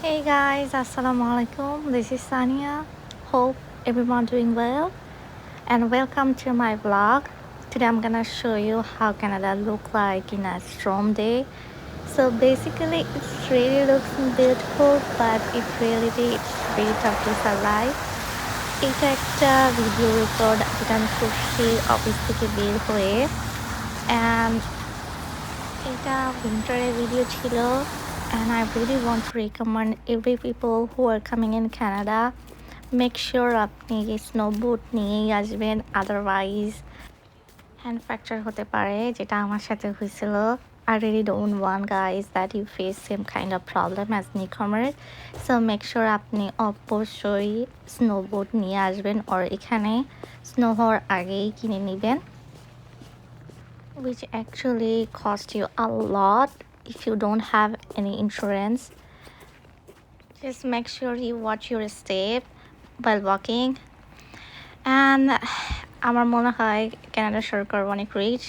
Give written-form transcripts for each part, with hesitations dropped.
Hey guys, Assalamualaikum. This is Sania. Hope everyone doing well and welcome to my vlog. Today I'm gonna show you how Canada look like in a storm day. So basically it really looks beautiful but in reality it's very tough to survive. এটা একটা video record যেটা আমি করছি office থেকে বের হয়ে and এটা উইন্টারের video ছিল and I really want to recommend every people who are coming in Canada make sure আপনি স্নো বুট নিয়েই আসবেন otherwise হ্যান্ড ফ্র্যাকচার হতে পারে যেটা আমার সাথে হয়েছিল I really don't want guys that you face same kind of problem as newcomer so make sure আপনি অবশ্যই স্নো বুট নিয়ে আসবেন or এখানে স্নো হওয়ার আগেই কিনে নেবেন which actually cost you a lot if you don't have any insurance. Just make sure you watch your step while walking. And আমার মনে হয় কানাডা সরকার অনেক রিচ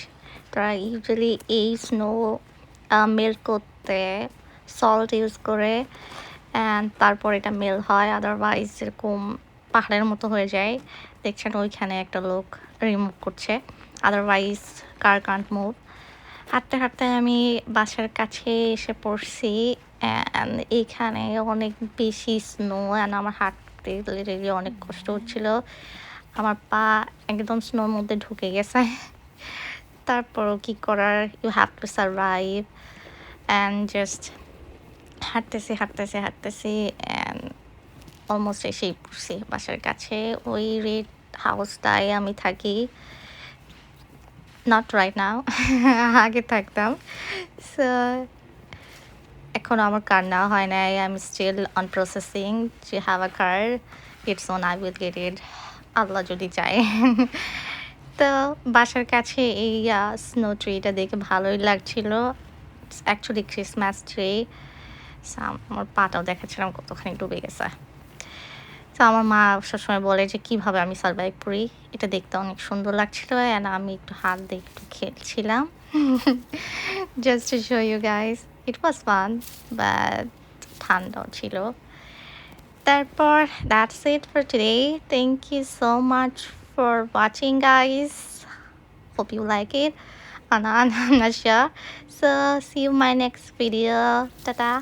তারা ইউজুয়ালি এই স্নো মেল্ট করতে সল্ট ইউজ করে অ্যান্ড তারপর এটা মেল হয় আদারওয়াইজ এরকম পাহাড়ের মতো হয়ে যায় দেখছেন ওইখানে একটা লোক রিমুভ করছে আদারওয়াইজ কার কান্ট মুভ হাঁটতে হাঁটতে আমি বাসার কাছে এসে পড়ছি অ্যান্ড এখানে অনেক বেশি স্নো অ্যান্ড আমার হাঁটতে লিটারেলি অনেক কষ্ট হচ্ছিল আমার পা একদম স্নোর মধ্যে ঢুকে গেছে তারপরও কি করার you have to survive and just হাঁটতেছি অ্যান্ড অলমোস্ট এসেই পড়ছি বাসার কাছে ওই রেড হাউসটায় আমি থাকি নট রাইট নাও আগে থাকতাম সো এখনও আমার কার নেওয়া হয় নাই I am still on processing to have a car it's on I will get it আল্লাহ যদি চায় তো বাসার কাছে এই স্নো ট্রিটা দেখে ভালোই লাগছিল অ্যাকচুয়ালি ক্রিসমাস ট্রি আমার পাটাও দেখাচ্ছিলাম কতখানি ডুবে গেছে তো আমার মা সবসময় বলে যে কীভাবে আমি সার্ভাইভ করি এটা দেখতে অনেক সুন্দর লাগছিল অ্যান্ড আমি একটু হাত দিয়ে একটু খেলছিলাম just to show you guys it was fun but ঠান্ডাও ছিল তারপর that's it for today thank you so much for watching guys hope you like it and I'm not sure so see you in my next video tata